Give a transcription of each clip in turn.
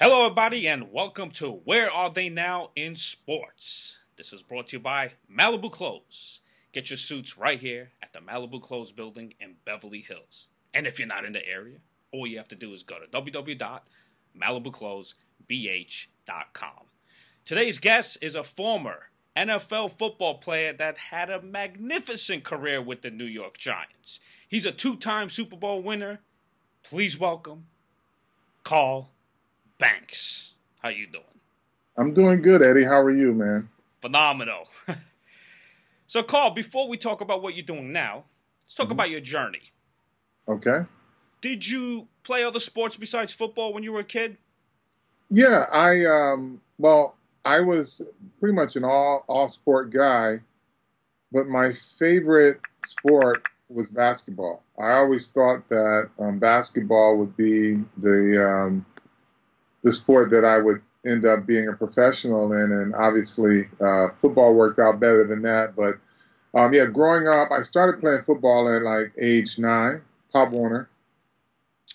Hello, everybody, and welcome to Where Are They Now in Sports? This is brought to you by Malibu Clothes. Get your suits right here at the Malibu Clothes building in Beverly Hills. And if you're not in the area, all you have to do is go to www.malibuklothesbh.com. Today's guest is a former NFL football player that had a magnificent career with the New York Giants. He's a two-time Super Bowl winner. Please welcome Carl Banks. How you doing? I'm doing good, Eddie. How are you, man? Phenomenal. So, Carl, before we talk about what you're doing now, let's talk about your journey. Okay. Did you play other sports besides football when you were a kid? Yeah, I was pretty much an all sport guy, but my favorite sport was basketball. I always thought that basketball would be the sport that I would end up being a professional in, and obviously football worked out better than that. But growing up, I started playing football at like age 9, Pop Warner,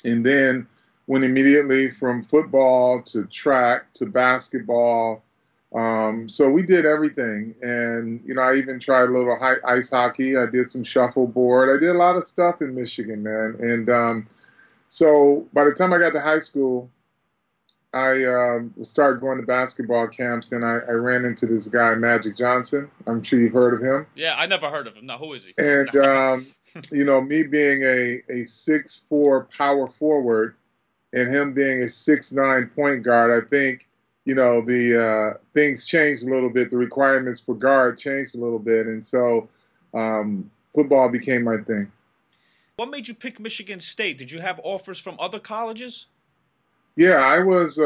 and then went immediately from football to track to basketball. So we did everything, and I even tried a little ice hockey. I did some shuffleboard. I did a lot of stuff in Michigan, man. And so by the time I got to high school, I started going to basketball camps, and I ran into this guy, Magic Johnson. I'm sure you've heard of him. Yeah, I never heard of him. No, who is he? And, me being a 6'4" power forward and him being a 6'9" point guard, I think, the things changed a little bit. The requirements for guard changed a little bit. And so football became my thing. What made you pick Michigan State? Did you have offers from other colleges? Yeah, I was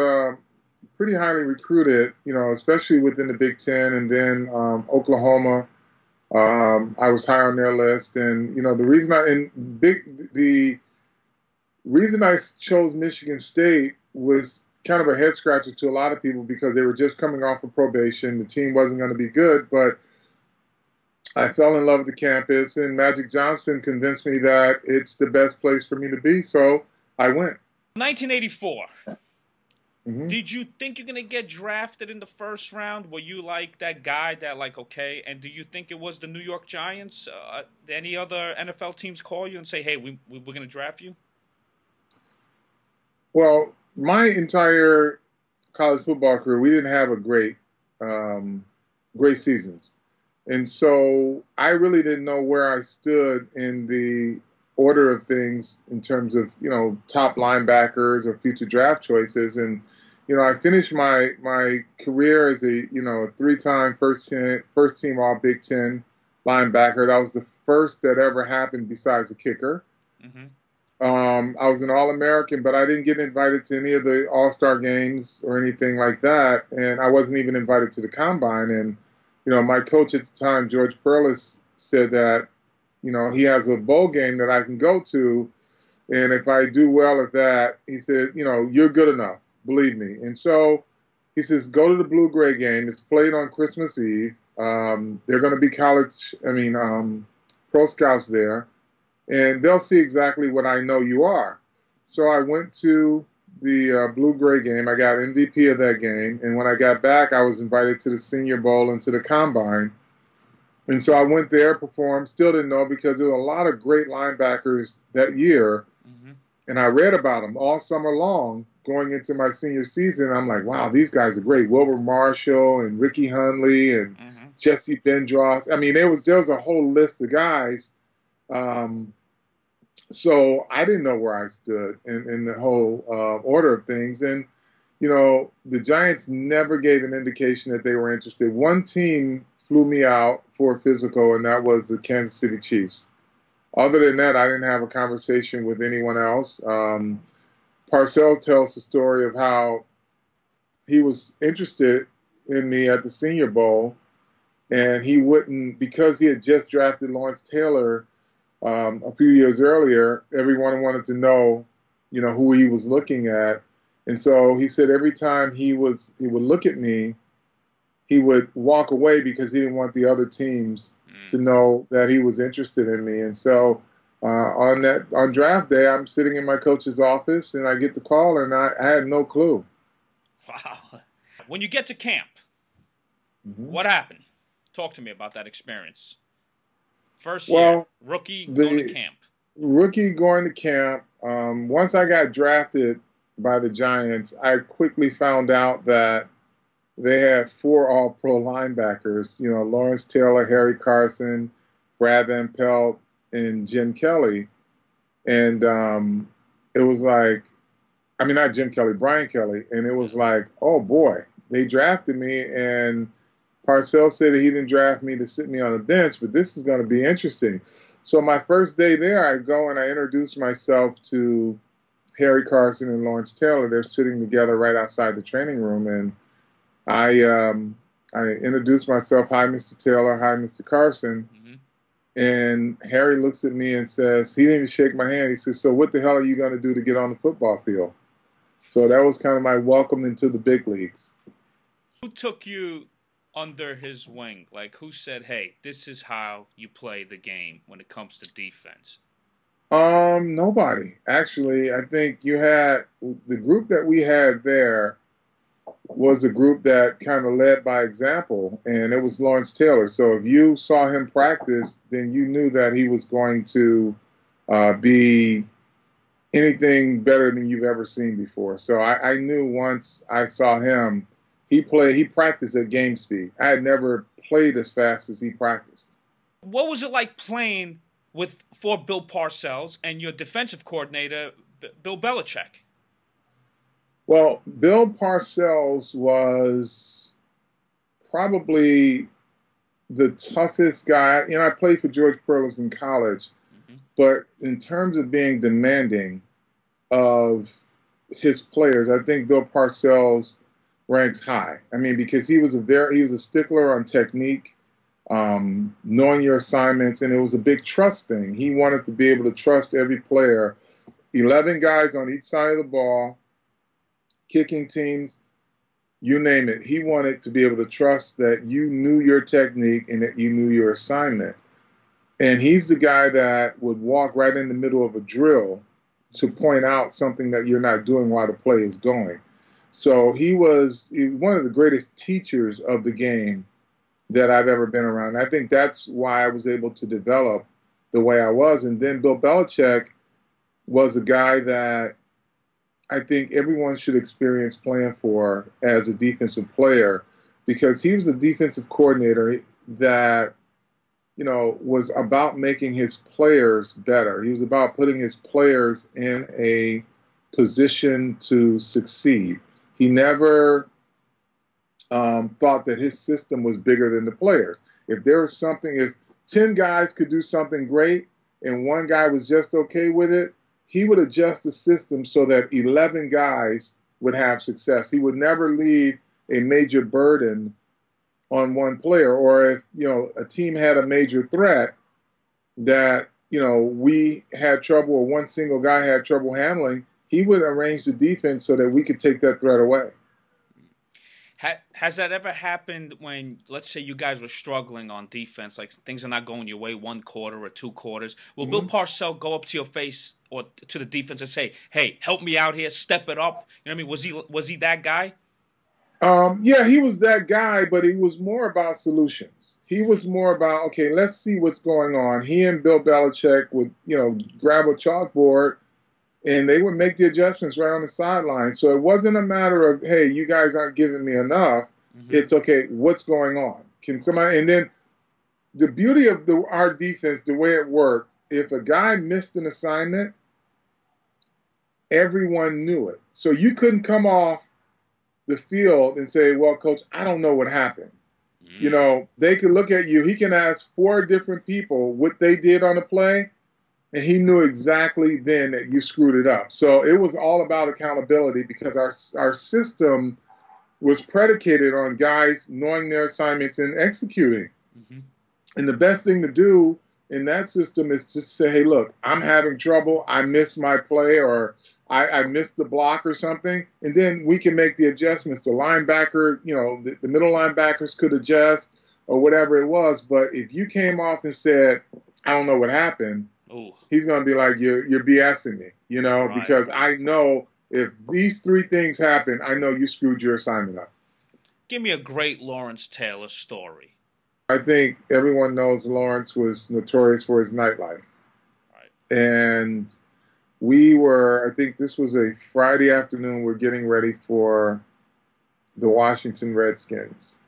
pretty highly recruited, especially within the Big Ten, and then Oklahoma. I was high on their list, and the reason I chose Michigan State was kind of a head scratcher to a lot of people because they were just coming off of probation. The team wasn't going to be good, but I fell in love with the campus, and Magic Johnson convinced me that it's the best place for me to be, so I went. 1984. Did you think you're going to get drafted in the first round? Were you like that guy that okay, and do you think it was the New York Giants? Any other NFL teams call you and say, hey, we're going to draft you? Well, my entire college football career, we didn't have a great seasons. And so I really didn't know where I stood in the order of things in terms of, top linebackers or future draft choices. And, I finished my career as a, 3-time first team All Big Ten linebacker. That was the first that ever happened besides a kicker. I was an All-American, but I didn't get invited to any of the All-Star games or anything like that. And I wasn't even invited to the Combine. And, my coach at the time, George Perlis, said that, he has a bowl game that I can go to, and if I do well at that, he said, you're good enough, believe me. And so he says, go to the Blue-Gray game. It's played on Christmas Eve. They're going to be pro scouts there, and they'll see exactly what I know you are. So I went to the Blue-Gray game. I got MVP of that game, and when I got back, I was invited to the Senior Bowl and to the Combine. And so I went there, performed, still didn't know because there were a lot of great linebackers that year. And I read about them all summer long going into my senior season. I'm like, wow, these guys are great. Wilbur Marshall and Ricky Hundley and Jesse Vendross. I mean, there was a whole list of guys. So I didn't know where I stood in the whole order of things. And, the Giants never gave an indication that they were interested. One team flew me out for a physical, and that was the Kansas City Chiefs. Other than that, I didn't have a conversation with anyone else. Parcells tells the story of how he was interested in me at the Senior Bowl, and he wouldn't, because he had just drafted Lawrence Taylor a few years earlier, everyone wanted to know, who he was looking at. And so he said every time he would look at me, he would walk away because he didn't want the other teams to know that he was interested in me. And so on draft day, I'm sitting in my coach's office, and I get the call, and I had no clue. Wow. When you get to camp, Mm-hmm. what happened? Talk to me about that experience. First year, Well, rookie, going to the camp. rookie going to camp, once I got drafted by the Giants, I quickly found out that they had 4 all-pro linebackers, Lawrence Taylor, Harry Carson, Brad Van Pelt, and Jim Kelly. And it was like, I mean, not Jim Kelly, Brian Kelly. And it was like, oh, boy, they drafted me. And Parcells said he didn't draft me to sit me on the bench, but this is going to be interesting. So my first day there, I go and I introduce myself to Harry Carson and Lawrence Taylor. They're sitting together right outside the training room. And I introduced myself, hi, Mr. Taylor, hi, Mr. Carson. Mm-hmm. And Harry looks at me and says, he didn't even shake my hand. He says, so what the hell are you going to do to get on the football field? So that was kind of my welcome into the big leagues. Who took you under his wing? Like, who said, hey, this is how you play the game when it comes to defense? Nobody. Actually, I think you had the group that we had there was a group that kind of led by example, and it was Lawrence Taylor. So if you saw him practice, then you knew that he was going to be anything better than you've ever seen before. So I knew once I saw him, he practiced at game speed. I had never played as fast as he practiced. What was it like playing for Bill Parcells and your defensive coordinator, Bill Belichick? Well, Bill Parcells was probably the toughest guy. I played for George Perlis in college, but in terms of being demanding of his players, I think Bill Parcells ranks high. I mean, because he was a stickler on technique, knowing your assignments, and it was a big trust thing. He wanted to be able to trust every player, 11 guys on each side of the ball, kicking teams, you name it. He wanted to be able to trust that you knew your technique and that you knew your assignment. And he's the guy that would walk right in the middle of a drill to point out something that you're not doing while the play is going. So he was one of the greatest teachers of the game that I've ever been around. I think that's why I was able to develop the way I was. And then Bill Belichick was a guy that I think everyone should experience playing for as a defensive player, because he was a defensive coordinator that, was about making his players better. He was about putting his players in a position to succeed. He never thought that his system was bigger than the players. If 10 guys could do something great and one guy was just okay with it, he would adjust the system so that 11 guys would have success. He would never leave a major burden on one player. Or if, a team had a major threat that, we had trouble or one single guy had trouble handling, he would arrange the defense so that we could take that threat away. Has that ever happened when, let's say, you guys were struggling on defense, like things are not going your way 1 quarter or 2 quarters? Will Bill Parcells go up to your face or to the defense and say, hey, help me out here, step it up? You know what I mean? Was he that guy? Yeah, he was that guy, but he was more about solutions. He was more about, okay, let's see what's going on. He and Bill Belichick would, grab a chalkboard and they would make the adjustments right on the sideline. So it wasn't a matter of, hey, you guys aren't giving me enough. It's, okay, what's going on? Can somebody – and then the beauty of our defense, the way it worked, if a guy missed an assignment, everyone knew it. So you couldn't come off the field and say, well, coach, I don't know what happened. They could look at you. He can ask 4 different people what they did on the play, and he knew exactly then that you screwed it up. So it was all about accountability, because our system was predicated on guys knowing their assignments and executing. And the best thing to do in that system is just say, hey, look, I'm having trouble. I missed my play, or I missed the block or something. And then we can make the adjustments. The linebacker, the middle linebackers could adjust or whatever it was. But if you came off and said, I don't know what happened, he's going to be like, you're BSing me, Right. Because I know if these three things happen, I know you screwed your assignment up. Give me a great Lawrence Taylor story. I think everyone knows Lawrence was notorious for his nightlife. Right. And we were, I think this was a Friday afternoon, we're getting ready for the Washington Redskins.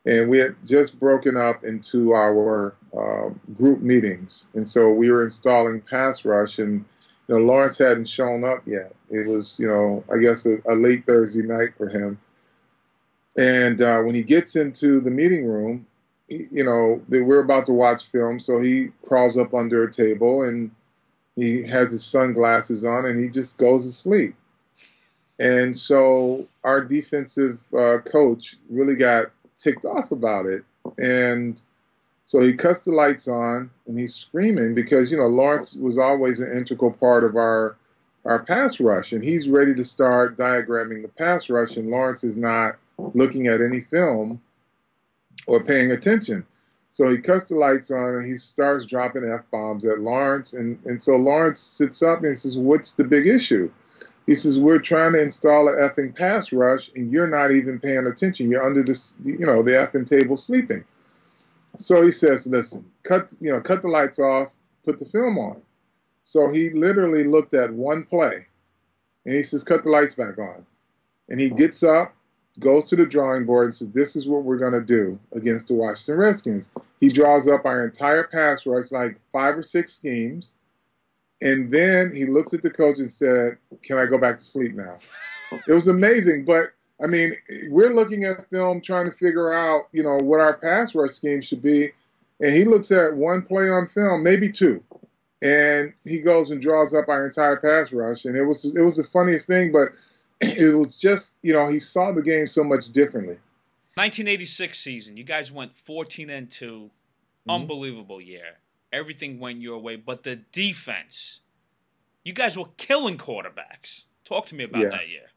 And we had just broken up into our group meetings. And so we were installing pass rush, and Lawrence hadn't shown up yet. It was, I guess a late Thursday night for him. And when he gets into the meeting room, we're about to watch film, so he crawls up under a table and he has his sunglasses on and he just goes to sleep. And so our defensive coach really got ticked off about it. And so he cuts the lights on and he's screaming because, Lawrence was always an integral part of our pass rush. And he's ready to start diagramming the pass rush, and Lawrence is not looking at any film or paying attention. So he cuts the lights on and he starts dropping F-bombs at Lawrence. And so Lawrence sits up and he says, "What's the big issue?" He says, "We're trying to install an effing pass rush and you're not even paying attention. You're under the effing table sleeping." So he says, "Listen, cut the lights off, put the film on." So he literally looked at one play and he says, "Cut the lights back on." And he gets up, goes to the drawing board and says, "This is what we're going to do against the Washington Redskins." He draws up our entire pass rush, like 5 or 6 schemes. And then he looks at the coach and said, "Can I go back to sleep now?" It was amazing. But, I mean, we're looking at film trying to figure out, what our pass rush scheme should be. And he looks at one play on film, maybe 2. And he goes and draws up our entire pass rush. And it was the funniest thing, but it was just, he saw the game so much differently. 1986 season, you guys went 14-2. Mm-hmm. Unbelievable year. Everything went your way, but the defense, you guys were killing quarterbacks. Talk to me about that year.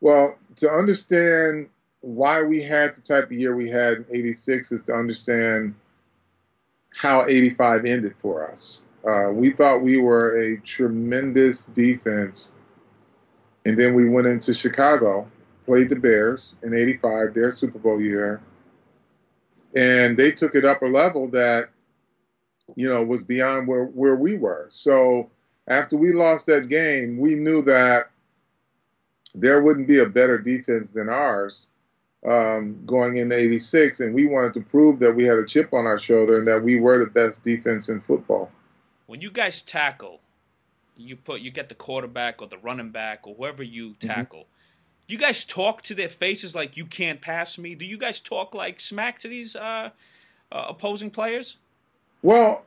Well, to understand why we had the type of year we had in 86 is to understand how 85 ended for us. We thought we were a tremendous defense, and then we went into Chicago, played the Bears in 85, their Super Bowl year, and they took it up a level that was beyond where we were. So after we lost that game, we knew that there wouldn't be a better defense than ours going into 86, and we wanted to prove that we had a chip on our shoulder and that we were the best defense in football. When you guys tackle, you get the quarterback or the running back or whoever you tackle. Mm-hmm. Do you guys talk to their faces like, "You can't pass me"? Do you guys talk like smack to these opposing players? Well,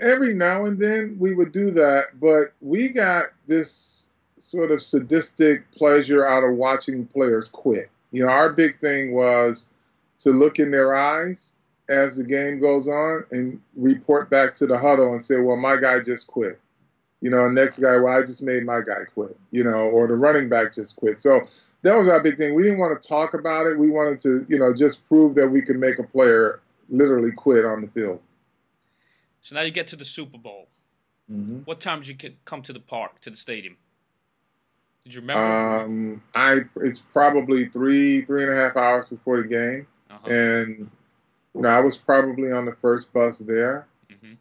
every now and then we would do that, but we got this sort of sadistic pleasure out of watching players quit. Our big thing was to look in their eyes as the game goes on and report back to the huddle and say, "Well, my guy just quit." Next guy, "Well, I just made my guy quit," or the running back just quit. So that was our big thing. We didn't want to talk about it. We wanted to, just prove that we could make a player literally quit on the field. So now you get to the Super Bowl. Mm-hmm. What time did you come to the park, to the stadium? Did you remember? It's probably 3.5 hours before the game. Uh-huh. And, I was probably on the first bus there. Mm-hmm.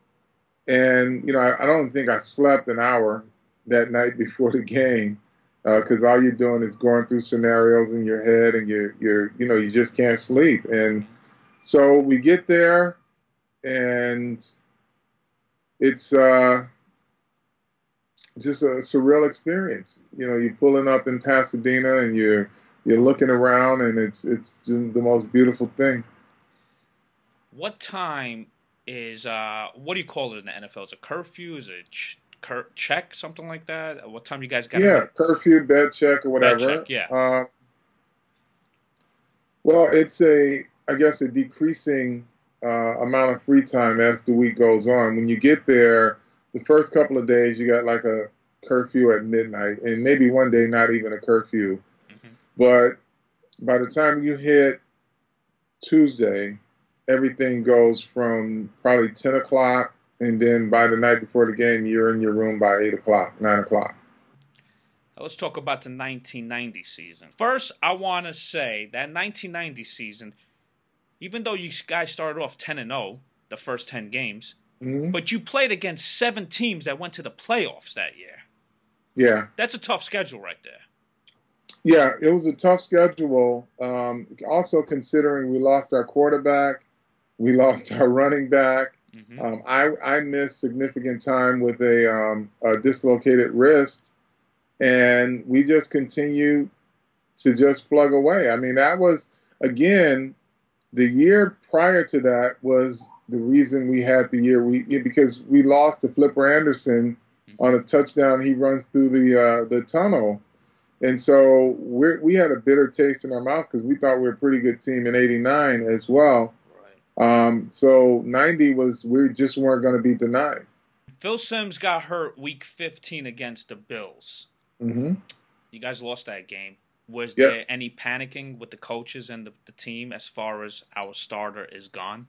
And, I don't think I slept an hour that night before the game because all you're doing is going through scenarios in your head and you just can't sleep. And so we get there and it's just a surreal experience. You're pulling up in Pasadena and you're looking around and it's just the most beautiful thing. What time is what do you call it in the NFL? Is it curfew? Is it check, something like that? What time you guys got? Yeah, curfew, bed check, or whatever. Bed check, yeah. Well, it's I guess a decreasing amount of free time as the week goes on. When you get there, the first couple of days you got like a curfew at midnight, and maybe one day not even a curfew. Mm-hmm. But by the time you hit Tuesday, everything goes from probably 10 o'clock, and then by the night before the game, you're in your room by 8 o'clock, 9 o'clock. Now let's talk about the 1990 season. First, I want to say that 1990 season, even though you guys started off 10-0, the first 10 games, but you played against 7 teams that went to the playoffs that year. Yeah. That's a tough schedule right there. Yeah, it was a tough schedule. Also considering we lost our quarterback, we lost our running back. I missed significant time with a dislocated wrist, and we just continued to just plug away. I mean, that was, again, the year prior to that was the reason we had the year because we lost to Flipper Anderson on a touchdown. He runs through the tunnel. And so we had a bitter taste in our mouth because we thought we were a pretty good team in '89 as well. Right. So 90 we just weren't going to be denied. Phil Simms got hurt week 15 against the Bills. You guys lost that game. Was there any panicking with the coaches and the team as far as our starter is gone?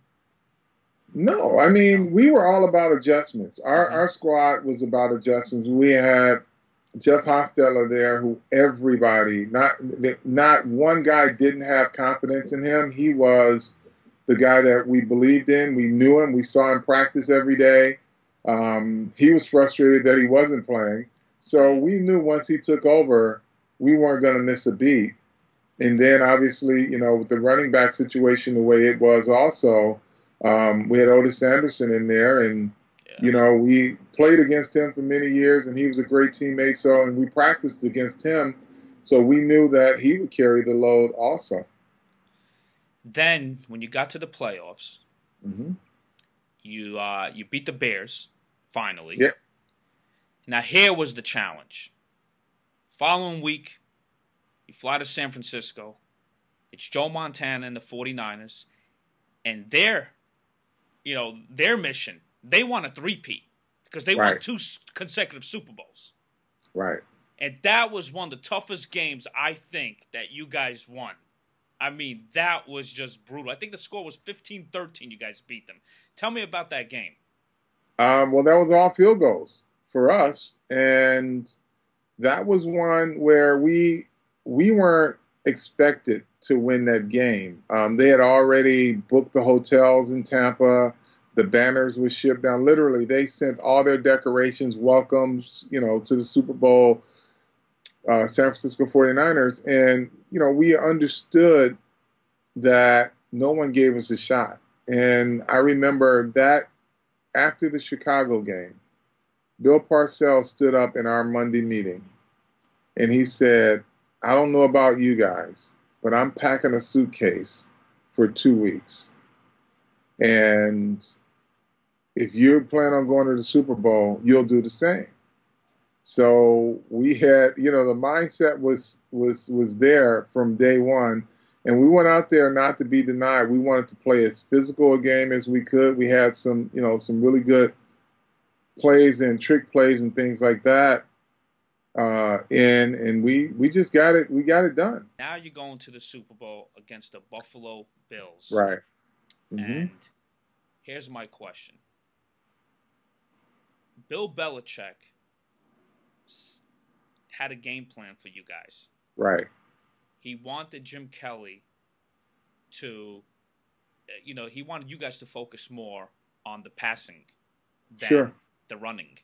No. I mean, we were all about adjustments. Our squad was about adjustments. We had Jeff Hostetler there, who everybody, not one guy didn't have confidence in him. He was the guy that we believed in. We knew him. We saw him practice every day. He was frustrated that he wasn't playing. So we knew once he took over, we weren't going to miss a beat. And then obviously, with the running back situation the way it was also, we had Otis Anderson in there, and we played against him for many years, and he was a great teammate. And we practiced against him, so we knew that he would carry the load also. Then, when you got to the playoffs, you beat the Bears finally. Yep. Now here was the challenge. Following week, you fly to San Francisco. It's Joe Montana and the 49ers, and their mission. They want a three-peat because they won 2 consecutive Super Bowls. Right. And that was one of the toughest games, I think, that you guys won. I mean, that was just brutal. I think the score was 15-13. You guys beat them. Tell me about that game. Well, that was all field goals for us. And that was one where we weren't expected to win that game. They had already booked the hotels in Tampa. The banners were shipped down. Literally, they sent all their decorations, welcomes, to the Super Bowl, San Francisco 49ers. And, we understood that no one gave us a shot. And I remember that after the Chicago game, Bill Parcells stood up in our Monday meeting, and he said, I don't know about you guys, but I'm packing a suitcase for 2 weeks. And if you plan on going to the Super Bowl, you'll do the same. So we had, the mindset was there from day one. And we went out there not to be denied. We wanted to play as physical a game as we could. We had some really good plays and trick plays and things like that. And we just got it. We got it done. Now you're going to the Super Bowl against the Buffalo Bills. Right. And here's my question. Bill Belichick had a game plan for you guys. Right. He wanted Jim Kelly to, he wanted you guys to focus more on the passing than the running.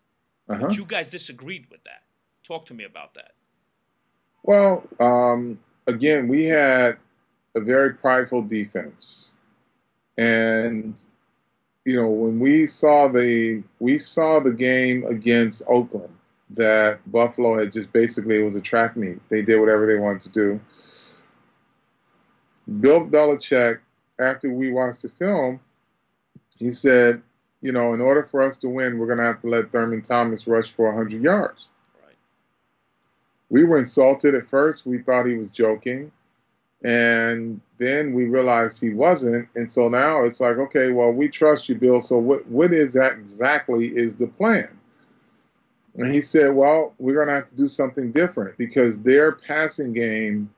But you guys disagreed with that. Talk to me about that. Well, again, we had a very prideful defense. And, when we saw the game against Oakland, that Buffalo had just basically, it was a track meet. They did whatever they wanted to do. Bill Belichick, after we watched the film, he said, in order for us to win, we're going to have to let Thurman Thomas rush for 100 yards. Right. We were insulted at first. We thought he was joking. And then we realized he wasn't. And so now it's like, okay, well, we trust you, Bill. So what is that exactly is the plan? And he said, well, we're going to have to do something different because their passing game,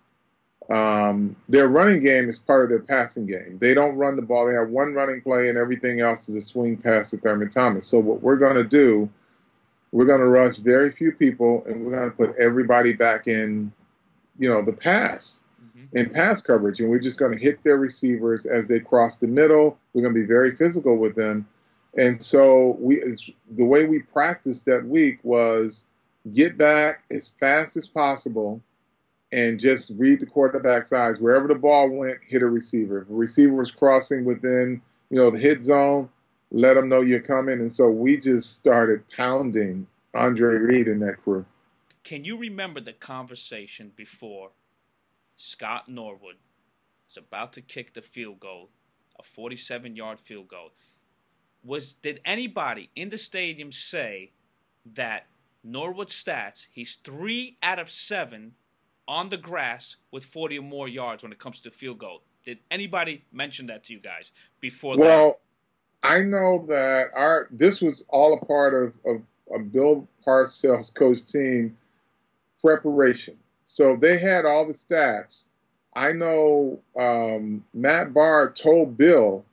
their running game is part of their passing game. They don't run the ball. They have one running play and everything else is a swing pass to Thurman Thomas. So what we're going to do We're going to rush very few people, and we're going to put everybody back in, the pass, in pass coverage. And we're just going to hit their receivers as they cross the middle. We're going to be very physical with them. And so the way we practiced that week was get back as fast as possible and just read the quarterback's eyes. Wherever the ball went, hit a receiver. If a receiver was crossing within, the hit zone, let them know you're coming. And so we just started pounding Andre Reed and that crew. Can you remember the conversation before Scott Norwood was about to kick the field goal, a 47-yard field goal? Did anybody in the stadium say that Norwood's stats, he's 3 out of 7 on the grass with 40 or more yards when it comes to field goal? Did anybody mention that to you guys before that? Well, I know that this was all a part of Bill Parcells' coach team preparation. So they had all the stats. I know Matt Barr told Bill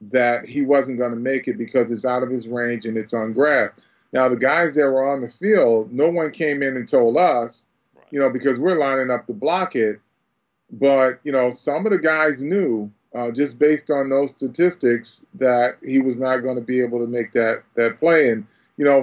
that he wasn't going to make it because it's out of his range and it's on grass. Now, the guys that were on the field, no one came in and told us, because we're lining up to block it. But, some of the guys knew, just based on those statistics, that he was not going to be able to make that play. And,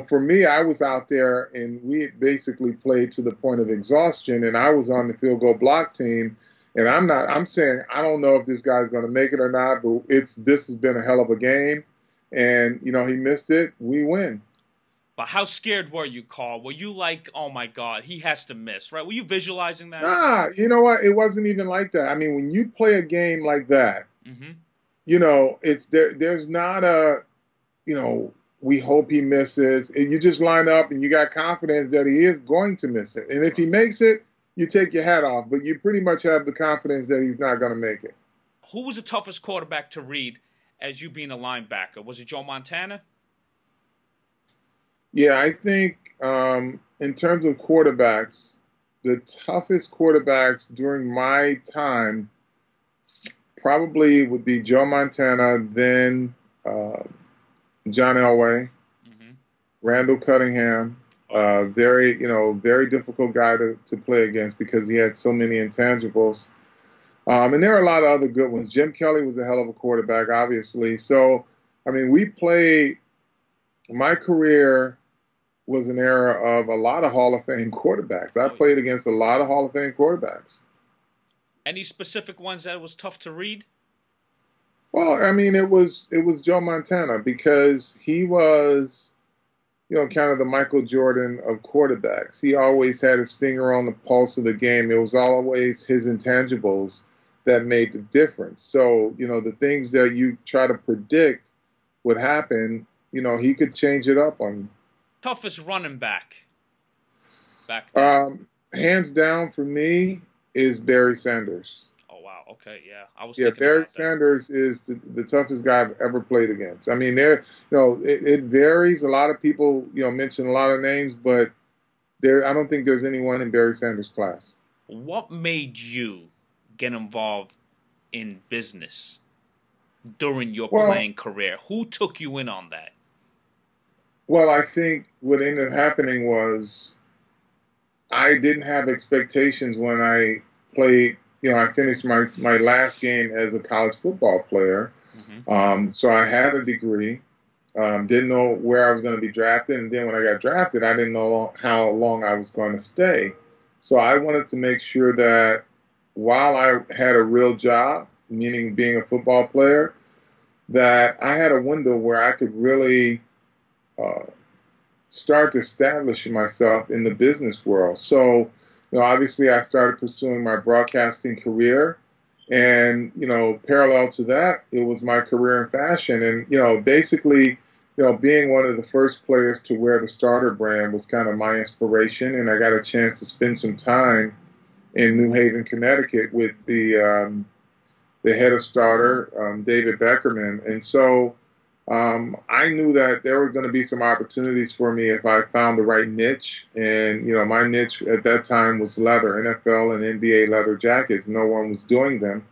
for me, I was out there and we basically played to the point of exhaustion, and I was on the field goal block team. And I'm saying, I don't know if this guy's going to make it or not, but this has been a hell of a game. And, he missed it. We win. But how scared were you, Carl? Were you like, oh, my God, he has to miss, right? Were you visualizing that? Nah, you know what? It wasn't even like that. I mean, when you play a game like that, there's not a, we hope he misses. You just line up and you got confidence that he is going to miss it. And if he makes it, you take your hat off. But you pretty much have the confidence that he's not going to make it. Who was the toughest quarterback to read as you being a linebacker? Was it Joe Montana? Yeah, I think in terms of quarterbacks, the toughest quarterbacks during my time probably would be Joe Montana, then John Elway, Randall Cunningham. Very difficult guy to play against because he had so many intangibles. And there are a lot of other good ones. Jim Kelly was a hell of a quarterback, obviously. So, I mean, my career was an era of a lot of Hall of Fame quarterbacks. I played against a lot of Hall of Fame quarterbacks. Any specific ones that was tough to read? Well, I mean, it was Joe Montana because he was, kind of the Michael Jordan of quarterbacks. He always had his finger on the pulse of the game. It was always his intangibles that made the difference. So, the things that you try to predict would happen, he could change it up on you. Toughest running back then? Hands down for me is Barry Sanders. Oh, wow. Okay, yeah. Barry Sanders is the toughest guy I've ever played against. I mean, it varies. A lot of people, mention a lot of names, but I don't think there's anyone in Barry Sanders' class. What made you get involved in business during your playing career? Who took you in on that? Well, I think what ended up happening was I didn't have expectations when I played. I finished my last game as a college football player. So I had a degree, didn't know where I was going to be drafted. And then when I got drafted, I didn't know how long I was going to stay. So I wanted to make sure that while I had a real job, meaning being a football player, that I had a window where I could really start to establish myself in the business world. So, obviously I started pursuing my broadcasting career, and, parallel to that, it was my career in fashion. And, basically, being one of the first players to wear the Starter brand was kind of my inspiration. And I got a chance to spend some time in New Haven, Connecticut with the head of Starter, David Beckerman. And so, I knew that there were going to be some opportunities for me if I found the right niche. And, my niche at that time was leather, NFL and NBA leather jackets. No one was doing them.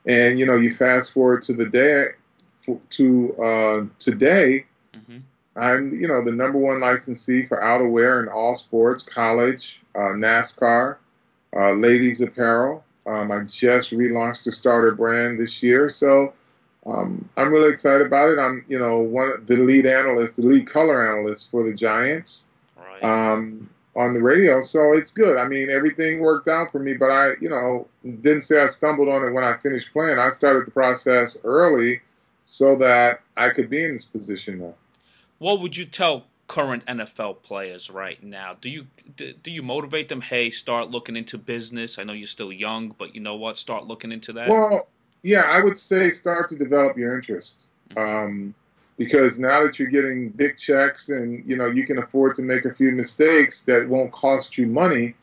And, you fast forward to the day, today, I'm, the number one licensee for outerwear in all sports, college, NASCAR, ladies apparel. I just relaunched the starter brand this year, so I'm really excited about it. I'm, one of the lead analyst, the lead color analyst for the Giants Right. On the radio, so it's good. I mean, everything worked out for me, but I, didn't say I stumbled on it when I finished playing. I started the process early so that I could be in this position now. What would you tell current NFL players right now? Do you motivate them? Hey, start looking into business. I know you're still young, but you know what? Start looking into that. Well, yeah, I would say start to develop your interest. Because now that you're getting big checks and you can afford to make a few mistakes that won't cost you money,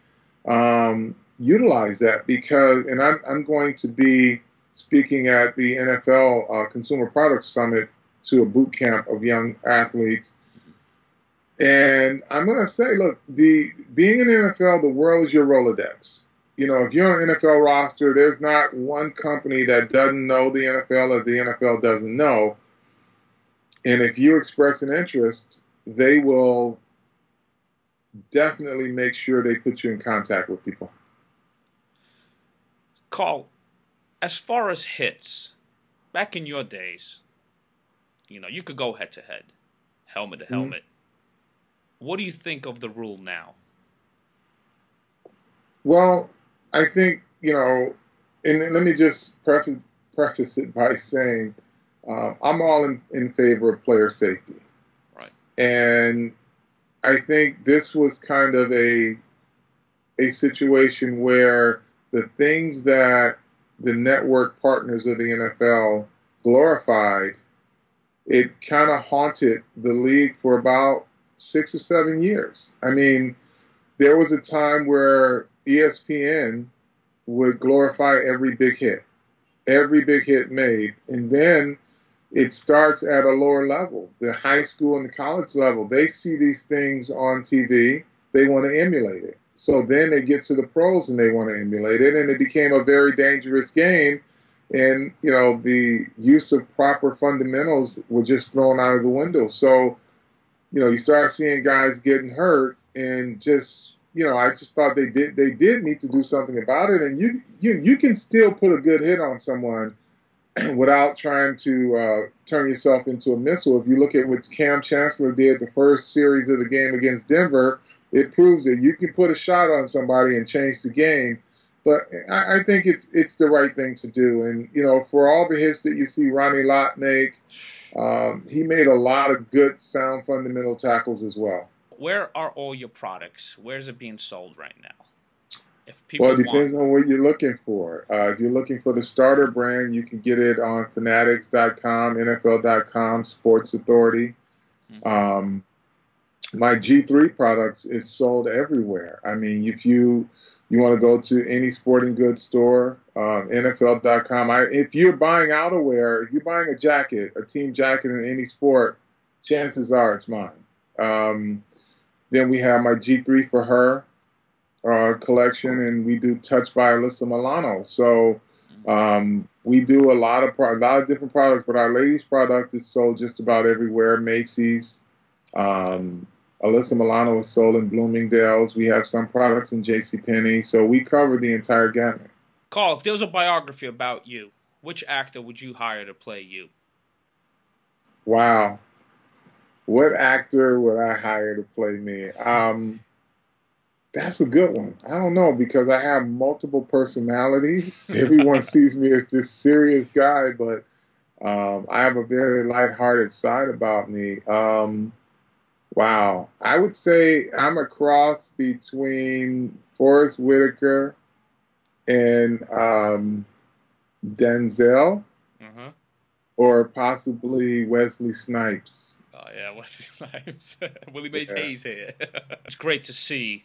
utilize that and I'm going to be speaking at the NFL Consumer Products Summit to a boot camp of young athletes. And I'm going to say, look, being in the NFL, the world is your Rolodex. If you're on an NFL roster, there's not one company that doesn't know the NFL or the NFL doesn't know. And if you express an interest, they will definitely make sure they put you in contact with people. Carl, as far as hits, back in your days, you could go head to head, helmet to helmet. What do you think of the rule now? Well, I think, and let me just preface it by saying, I'm all in favor of player safety. Right. And I think this was kind of a situation where the things that the network partners of the NFL glorified, it kind of haunted the league for about 6 or 7 years. I mean, there was a time where ESPN would glorify every big hit made, and then it starts at a lower level. The high school and the college level, they see these things on TV, they want to emulate it. So then they get to the pros and they want to emulate it, and it became a very dangerous game. And, the use of proper fundamentals were just thrown out of the window. So, you start seeing guys getting hurt, and just, I just thought they did need to do something about it. And you can still put a good hit on someone without trying to turn yourself into a missile. If you look at what Cam Chancellor did the first series of the game against Denver, it proves that you can put a shot on somebody and change the game. But I think it's the right thing to do. And, for all the hits that you see Ronnie Lott make, he made a lot of good, sound, fundamental tackles as well. Where are all your products? Where's it being sold right now? Well, it depends on what you're looking for. If you're looking for the starter brand, you can get it on Fanatics.com, NFL.com, Sports Authority. My G3 products is sold everywhere. I mean, if you want to go to any sporting goods store, NFL.com. If you're buying outerwear, if you're buying a jacket, a team jacket in any sport, chances are it's mine. Then we have my G3 for Her collection, and we do Touch by Alyssa Milano. So we do a lot of different products, but our ladies' product is sold just about everywhere. Macy's, Alyssa Milano is sold in Bloomingdale's. We have some products in JCPenney, so we cover the entire gamut. Carl, if there was a biography about you, which actor would you hire to play you? Wow. What actor would I hire to play me? That's a good one. I don't know, because I have multiple personalities. Everyone sees me as this serious guy, but I have a very lighthearted side about me. Wow. I would say I'm a cross between Forrest Whitaker and Denzel, or possibly Wesley Snipes. Oh, yeah, Wesley Snipes. Willie Mays Hayes here. It's great to see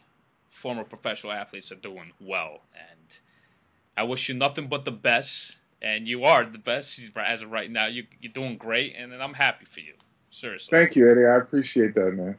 former professional athletes are doing well, and I wish you nothing but the best, and you are the best as of right now. You're doing great, and I'm happy for you. Seriously. Thank you, Eddie. I appreciate that, man.